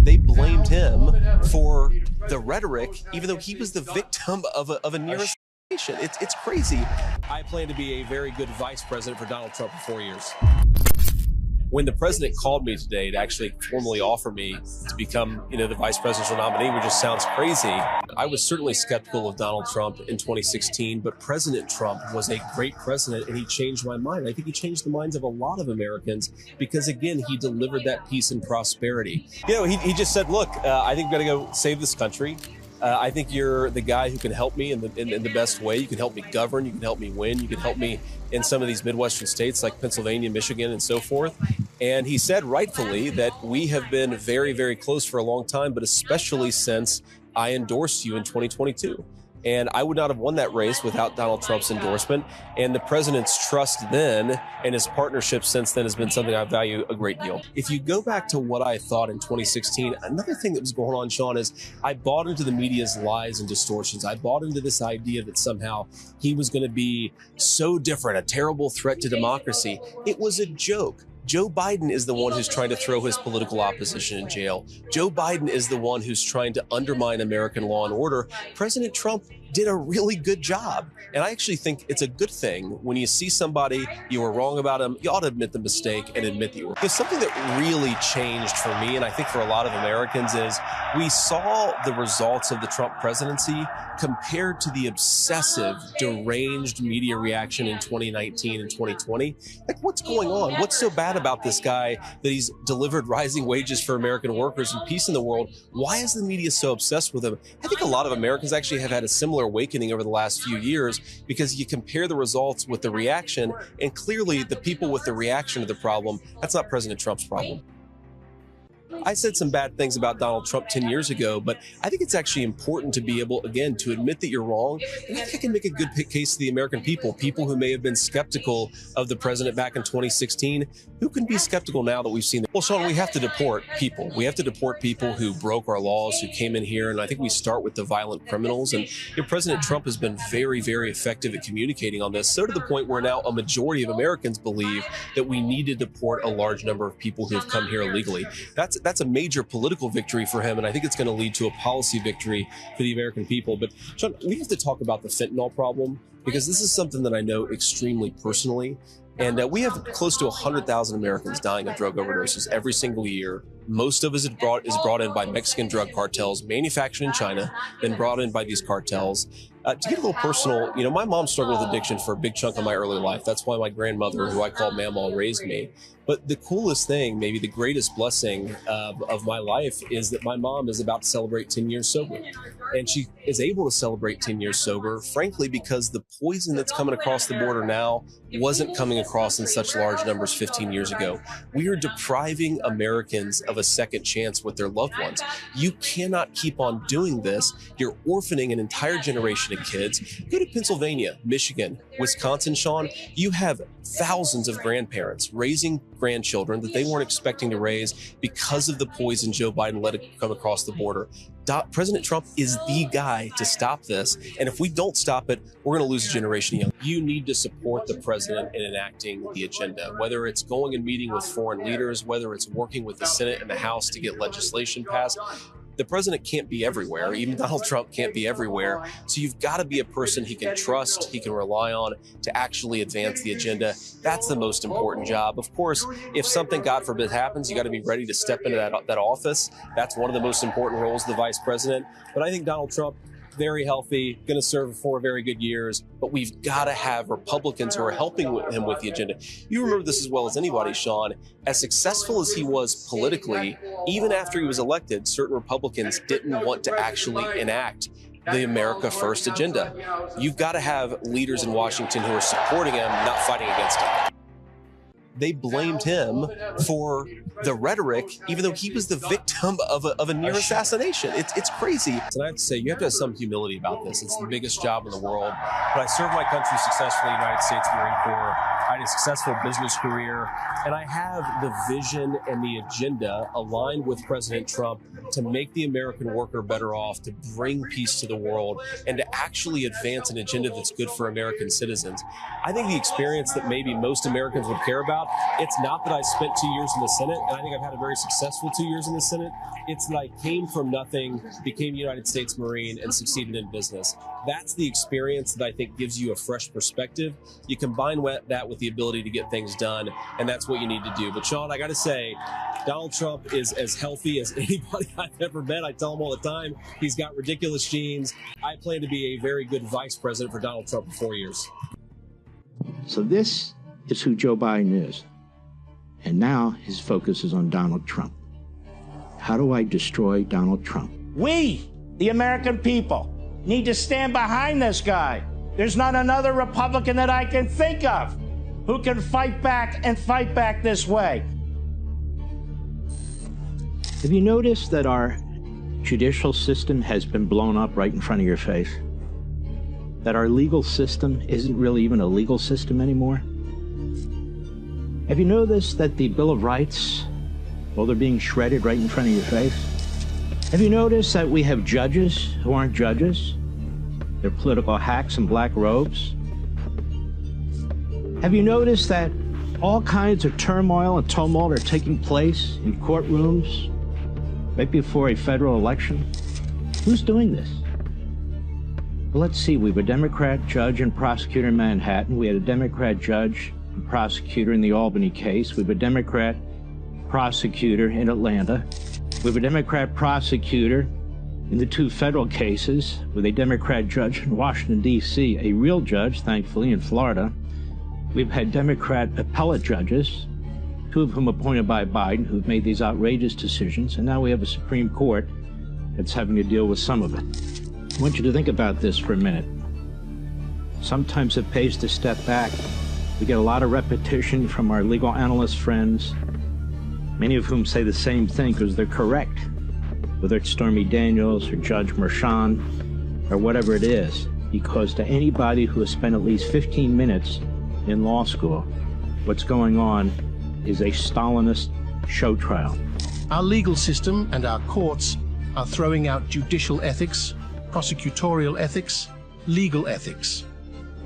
They blamed him for the rhetoric, even though he was the victim of a near assassination. It's crazy. I plan to be a very good vice president for Donald Trump for 4 years. When the president called me today to actually formally offer me to become, the vice presidential nominee, which just sounds crazy, I was certainly skeptical of Donald Trump in 2016, but President Trump was a great president and he changed my mind. I think he changed the minds of a lot of Americans because, again, he delivered that peace and prosperity. He just said, look, I think we've got to go save this country. I think you're the guy who can help me in the best way. You can help me govern. You can help me win. You can help me in some of these Midwestern states like Pennsylvania, Michigan, and so forth. And he said rightfully that we have been very, very close for a long time, but especially since I endorsed you in 2022. And I would not have won that race without Donald Trump's endorsement. And the president's trust then and his partnership since then has been something I value a great deal. If you go back to what I thought in 2016, another thing that was going on, Sean, is I bought into the media's lies and distortions. I bought into this idea that somehow he was going to be so different, a terrible threat to democracy. It was a joke. Joe Biden is the one who's trying to throw his political opposition in jail. Joe Biden is the one who's trying to undermine American law and order. President Trump did a really good job. And I actually think it's a good thing when you see somebody, you were wrong about him, you ought to admit the mistake and admit that you were. Because something that really changed for me, and I think for a lot of Americans, is we saw the results of the Trump presidency compared to the obsessive, deranged media reaction in 2019 and 2020. Like, what's going on? What's so bad about this guy that he's delivered rising wages for American workers and peace in the world? Why is the media so obsessed with him? I think a lot of Americans actually have had a similar awakening over the last few years because you compare the results with the reaction, and clearly the people with the reaction to the problem, that's not President Trump's problem. I said some bad things about Donald Trump 10 years ago, but I think it's actually important to be able, again, to admit that you're wrong. And I think I can make a good case to the American people who may have been skeptical of the president back in 2016, who can be skeptical now that we've seen. Well, Sean, we have to deport people. We have to deport people who broke our laws, who came in here. And I think we start with the violent criminals. And President Trump has been very, very effective at communicating on this. So to the point where now a majority of Americans believe that we need to deport a large number of people who have come here illegally. That's a major political victory for him, and I think it's going to lead to a policy victory for the American people. But Sean, we have to talk about the fentanyl problem because this is something that I know extremely personally. And we have close to 100,000 Americans dying of drug overdoses every single year. Most of it is brought in by Mexican drug cartels, manufactured in China, then brought in by these cartels. To get a little personal, my mom struggled with addiction for a big chunk of my early life. That's why my grandmother, who I call Mamaw, raised me. But the coolest thing, maybe the greatest blessing of my life, is that my mom is about to celebrate 10 years sober. And she is able to celebrate 10 years sober, frankly, because the poison that's coming across the border now wasn't coming across in such large numbers 15 years ago. We are depriving Americans of a second chance with their loved ones. You cannot keep on doing this. You're orphaning an entire generation of kids. Go to Pennsylvania, Michigan, Wisconsin, Sean. You have thousands of grandparents raising grandchildren that they weren't expecting to raise because of the poison Joe Biden let it come across the border. President Trump is the guy to stop this. And if we don't stop it, we're going to lose a generation of young. You need to support the president in enacting the agenda, whether it's going and meeting with foreign leaders, whether it's working with the Senate and the House to get legislation passed. The president can't be everywhere. Even Donald Trump can't be everywhere. So you've got to be a person he can trust, he can rely on to actually advance the agenda. That's the most important job. Of course, if something, God forbid, happens, you got to be ready to step into that office. That's one of the most important roles of the vice president. But I think Donald Trump, very healthy, going to serve for 4 very good years, but we've got to have Republicans who are helping him with the agenda. You remember this as well as anybody, Sean. As successful as he was politically, even after he was elected, certain Republicans didn't want to actually enact the America First agenda. You've got to have leaders in Washington who are supporting him, not fighting against him. They blamed him for the rhetoric, even though he was the victim of a near assassination. It's crazy. And I have to say, you have to have some humility about this. It's the biggest job in the world. But I served my country successfully in the United States Marine Corps. I had a successful business career, and I have the vision and the agenda aligned with President Trump to make the American worker better off, to bring peace to the world, and to actually advance an agenda that's good for American citizens. I think the experience that maybe most Americans would care about, it's not that I spent 2 years in the Senate, and I think I've had a very successful 2 years in the Senate. It's that I came from nothing, became a United States Marine, and succeeded in business. That's the experience that I think gives you a fresh perspective. You combine that with the ability to get things done, and that's what you need to do. But Sean, I got to say, Donald Trump is as healthy as anybody I've ever met. I tell him all the time, he's got ridiculous genes. I plan to be a very good vice president for Donald Trump for 4 years. So this is who Joe Biden is. And now his focus is on Donald Trump. How do I destroy Donald Trump? We, the American people, need to stand behind this guy. There's not another Republican that I can think of who can fight back and fight back this way. Have you noticed that our judicial system has been blown up right in front of your face? That our legal system isn't really even a legal system anymore? Have you noticed that the Bill of Rights, well, they're being shredded right in front of your face? Have you noticed that we have judges who aren't judges? They're political hacks in black robes? Have you noticed that all kinds of turmoil and tumult are taking place in courtrooms right before a federal election? Who's doing this? Well, let's see. We have a Democrat judge and prosecutor in Manhattan. We had a Democrat judge and prosecutor in the Albany case. We have a Democrat prosecutor in Atlanta. We have a Democrat prosecutor in the 2 federal cases with a Democrat judge in Washington, D.C., a real judge, thankfully, in Florida. We've had Democrat appellate judges, 2 of whom appointed by Biden, who've made these outrageous decisions, and now we have a Supreme Court that's having to deal with some of it. I want you to think about this for a minute. Sometimes it pays to step back. We get a lot of repetition from our legal analyst friends, many of whom say the same thing because they're correct, whether it's Stormy Daniels or Judge Merchan or whatever it is, because to anybody who has spent at least 15 minutes in law school, what's going on is a Stalinist show trial. Our legal system and our courts are throwing out judicial ethics, prosecutorial ethics, legal ethics.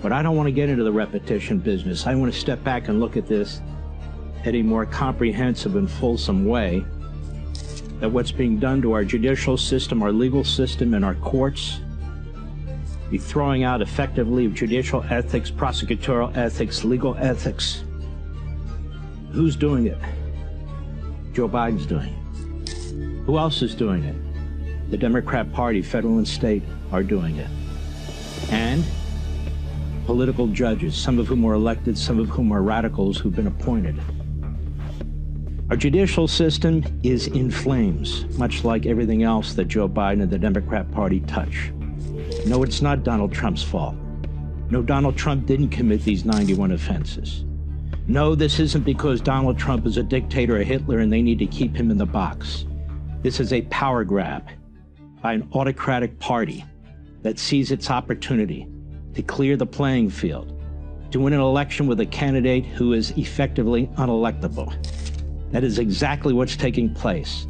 But I don't want to get into the repetition business. I want to step back and look at this in a more comprehensive and fulsome way, that what's being done to our judicial system, our legal system, and our courts, the throwing out effectively of judicial ethics, prosecutorial ethics, legal ethics. Who's doing it? Joe Biden's doing it. Who else is doing it? The Democrat Party, federal and state, are doing it. And political judges, some of whom were elected, some of whom are radicals who've been appointed. Our judicial system is in flames, much like everything else that Joe Biden and the Democrat Party touch. No, it's not Donald Trump's fault. No, Donald Trump didn't commit these 91 offenses. No, this isn't because Donald Trump is a dictator or Hitler and they need to keep him in the box. This is a power grab by an autocratic party that sees its opportunity to clear the playing field, to win an election with a candidate who is effectively unelectable. That is exactly what's taking place.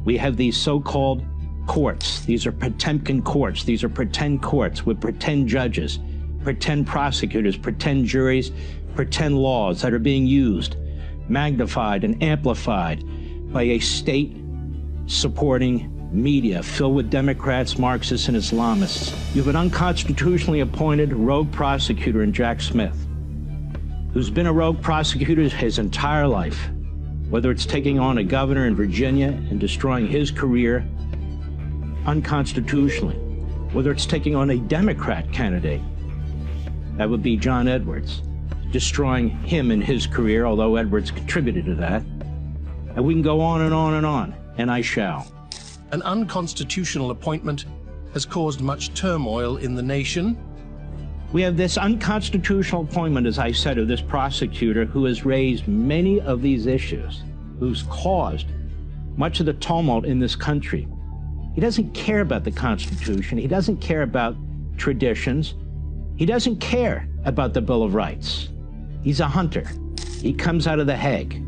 We have these so-called courts. These are Potemkin courts. These are pretend courts with pretend judges, pretend prosecutors, pretend juries, pretend laws that are being used, magnified and amplified by a state-supporting media filled with Democrats, Marxists, and Islamists. You have an unconstitutionally appointed rogue prosecutor in Jack Smith, who's been a rogue prosecutor his entire life, whether it's taking on a governor in Virginia and destroying his career unconstitutionally, whether it's taking on a Democrat candidate, that would be John Edwards, destroying him and his career, although Edwards contributed to that. And we can go on and on and on, and I shall. An unconstitutional appointment has caused much turmoil in the nation. We have this unconstitutional appointment, as I said, of this prosecutor who has raised many of these issues, who's caused much of the tumult in this country. He doesn't care about the Constitution. He doesn't care about traditions. He doesn't care about the Bill of Rights. He's a hunter. He comes out of the Hague.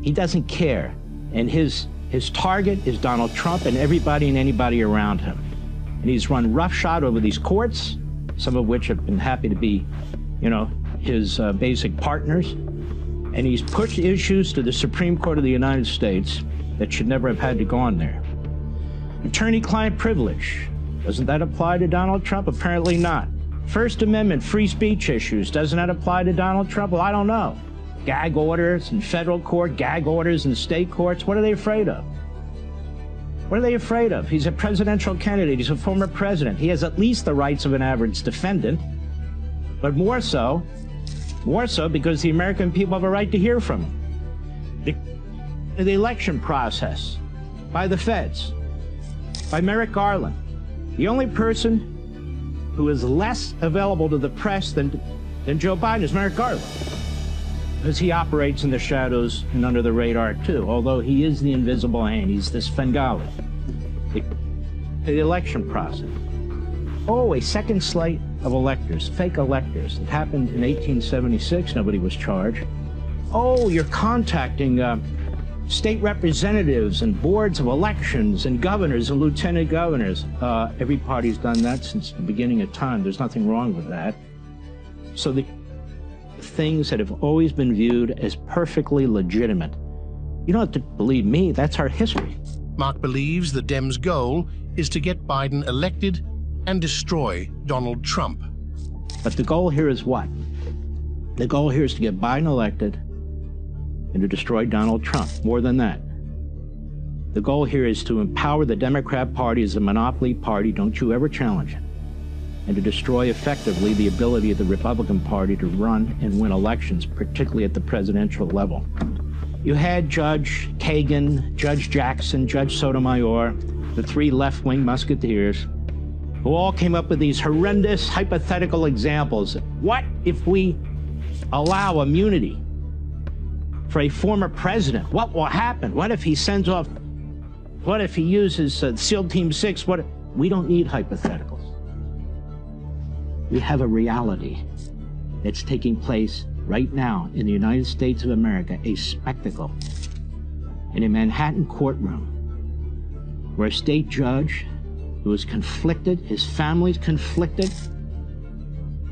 He doesn't care. And his His target is Donald Trump and everybody and anybody around him. And he's run roughshod over these courts, some of which have been happy to be, his basic partners. And he's pushed issues to the Supreme Court of the United States that should never have had to go on there. Attorney-client privilege. Doesn't that apply to Donald Trump? Apparently not. First Amendment, free speech issues. Doesn't that apply to Donald Trump? Well, I don't know. Gag orders in federal court, gag orders in state courts. What are they afraid of? What are they afraid of? He's a presidential candidate. He's a former president. He has at least the rights of an average defendant, but more so because the American people have a right to hear from him. The election process by the feds, by Merrick Garland, the only person who is less available to the press than Joe Biden is Merrick Garland, because he operates in the shadows and under the radar too, although he is the invisible hand. He's this Svengali. The election process. Oh, a second slate of electors, fake electors. It happened in 1876. Nobody was charged. Oh, you're contacting state representatives and boards of elections and governors and lieutenant governors. Every party's done that since the beginning of time. There's nothing wrong with that. So the things that have always been viewed as perfectly legitimate. You don't have to believe me, that's our history. Mark believes the Dems' goal is to get Biden elected and destroy Donald Trump. But the goal here is what? The goal here is to get Biden elected and to destroy Donald Trump. More than that. The goal here is to empower the Democrat Party as a monopoly party, don't you ever challenge it, and to destroy effectively the ability of the Republican Party to run and win elections, particularly at the presidential level. You had Judge Kagan, Judge Jackson, Judge Sotomayor, the three left-wing musketeers, who all came up with these horrendous hypothetical examples. What if we allow immunity for a former president? What will happen? What if he sends off, what if he uses SEAL Team 6? We don't need hypotheticals. We have a reality that's taking place right now in the United States of America, a spectacle in a Manhattan courtroom where a state judge who is conflicted, his family's conflicted,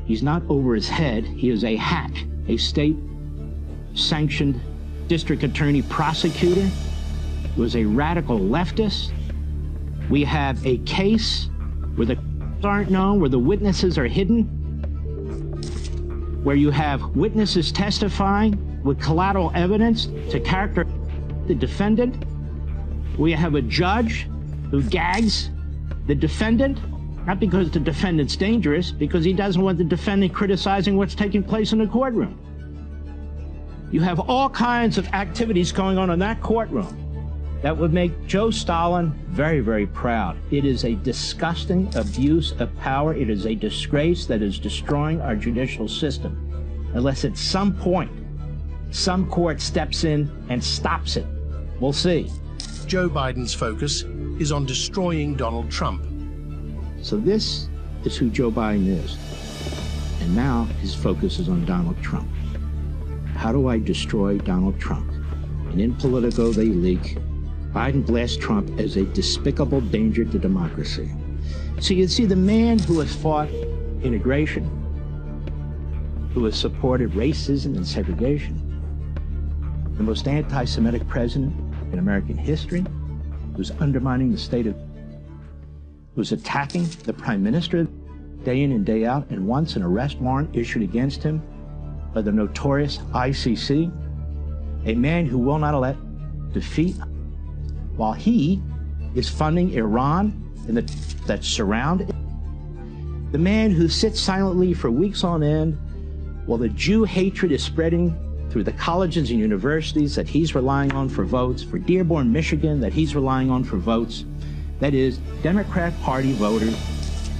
he's not over his head, he is a hack, a state-sanctioned district attorney prosecutor who is a radical leftist. We have a case where the aren't known, where the witnesses are hidden, where you have witnesses testifying with collateral evidence to character the defendant. We have a judge who gags the defendant, not because the defendant's dangerous, because he doesn't want the defendant criticizing what's taking place in the courtroom. You have all kinds of activities going on in that courtroom that would make Joe Stalin very, very proud. It is a disgusting abuse of power. It is a disgrace that is destroying our judicial system, unless at some point, some court steps in and stops it. We'll see. Joe Biden's focus is on destroying Donald Trump. So this is who Joe Biden is. And now his focus is on Donald Trump. How do I destroy Donald Trump? And in Politico, they leak, Biden blasts Trump as a despicable danger to democracy. So you see, the man who has fought integration, who has supported racism and segregation, the most anti-Semitic president in American history, who's undermining the state of, who's attacking the prime minister day in and day out, and once an arrest warrant issued against him by the notorious ICC, a man who will not let defeat while he is funding Iran and that surround it. The man who sits silently for weeks on end while the Jew hatred is spreading through the colleges and universities that he's relying on for votes, for Dearborn, Michigan, that he's relying on for votes, that is, Democrat Party voters.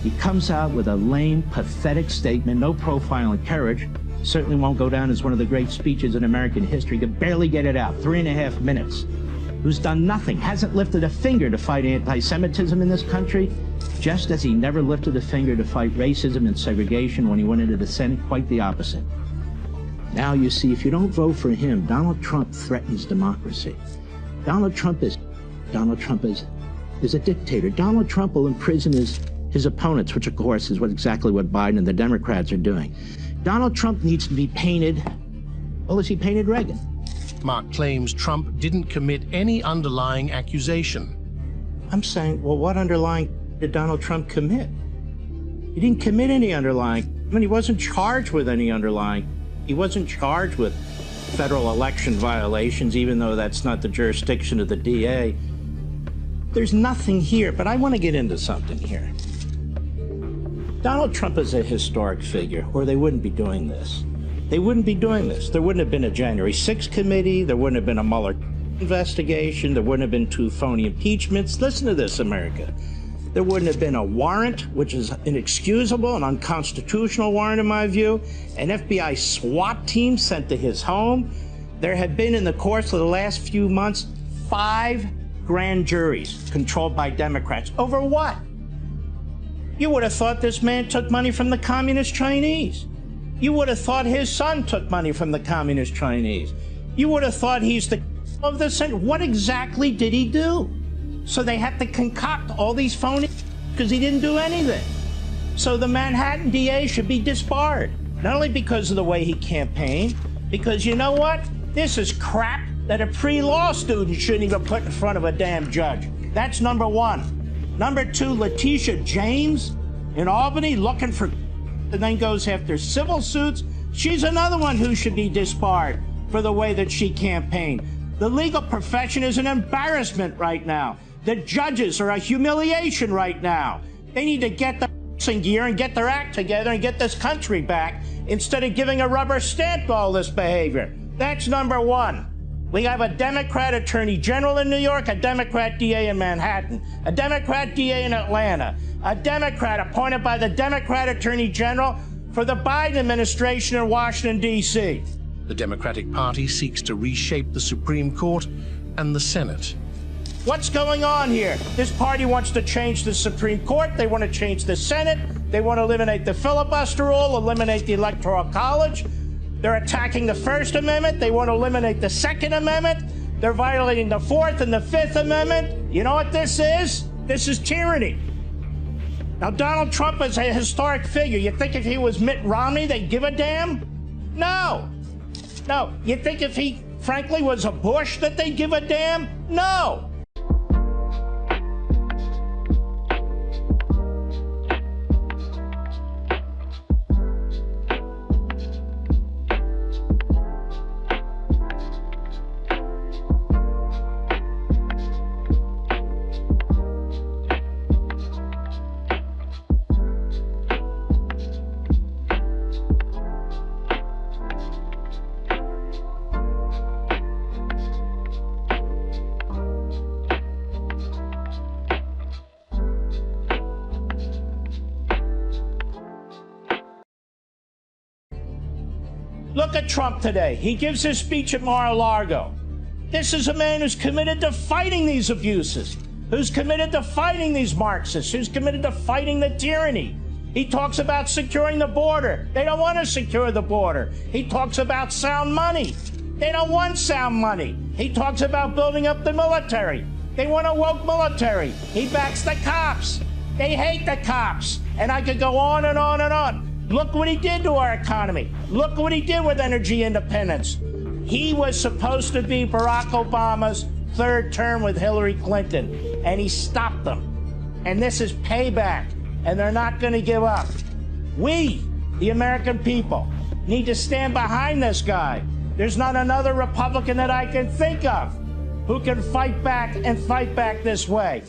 He comes out with a lame, pathetic statement, no profile in courage, certainly won't go down as one of the great speeches in American history, could barely get it out, 3.5 minutes, who's done nothing, hasn't lifted a finger to fight anti-Semitism in this country, just as he never lifted a finger to fight racism and segregation when he went into the Senate, quite the opposite. Now you see, if you don't vote for him, Donald Trump threatens democracy. Donald Trump is Donald Trump is a dictator. Donald Trump will imprison his opponents, which of course is exactly what Biden and the Democrats are doing. Donald Trump needs to be painted, well, as he painted Reagan. Mark claims Trump didn't commit any underlying accusation. I'm saying, well, what underlying did Donald Trump commit? He didn't commit any underlying. I mean, he wasn't charged with any underlying. He wasn't charged with federal election violations, even though that's not the jurisdiction of the DA. There's nothing here, but I want to get into something here. Donald Trump is a historic figure, or they wouldn't be doing this. They wouldn't be doing this. There wouldn't have been a January 6th committee. There wouldn't have been a Mueller investigation. There wouldn't have been 2 phony impeachments. Listen to this, America. There wouldn't have been a warrant, which is inexcusable, an unconstitutional warrant in my view, an FBI SWAT team sent to his home. There had been, in the course of the last few months, 5 grand juries controlled by Democrats. Over what? You would have thought this man took money from the communist Chinese. You would have thought his son took money from the communist Chinese. You would have thought he's the of the center. What exactly did he do? So they had to concoct all these phony because he didn't do anything. So the Manhattan DA should be disbarred. Not only because of the way he campaigned, because you know what? This is crap that a pre-law student shouldn't even put in front of a damn judge. That's number 1. Number 2, Letitia James in Albany looking for and then goes after civil suits. She's another one who should be disbarred for the way that she campaigned. The legal profession is an embarrassment right now. The judges are a humiliation right now. They need to get the in gear and get their act together and get this country back instead of giving a rubber stamp to all this behavior. That's number 1. We have a Democrat Attorney General in New York, a Democrat DA in Manhattan, a Democrat DA in Atlanta, a Democrat appointed by the Democrat Attorney General for the Biden administration in Washington, D.C. The Democratic Party seeks to reshape the Supreme Court and the Senate. What's going on here? This party wants to change the Supreme Court. They want to change the Senate. They want to eliminate the filibuster rule, eliminate the Electoral College. They're attacking the First Amendment. They want to eliminate the Second Amendment. They're violating the Fourth and the Fifth Amendment. You know what this is? This is tyranny. Now, Donald Trump is a historic figure. You think if he was Mitt Romney, they'd give a damn? No. No. You think if he, frankly, was a Bush, that they'd give a damn? No. Look at Trump today. He gives his speech at Mar-a-Lago. This is a man who's committed to fighting these abuses, who's committed to fighting these Marxists, who's committed to fighting the tyranny. He talks about securing the border. They don't want to secure the border. He talks about sound money. They don't want sound money. He talks about building up the military. They want a woke military. He backs the cops. They hate the cops. And I could go on and on and on. Look what he did to our economy. Look what he did with energy independence. He was supposed to be Barack Obama's 3rd term with Hillary Clinton, and he stopped them. And this is payback, and they're not going to give up. We, the American people, need to stand behind this guy. There's not another Republican that I can think of who can fight back and fight back this way.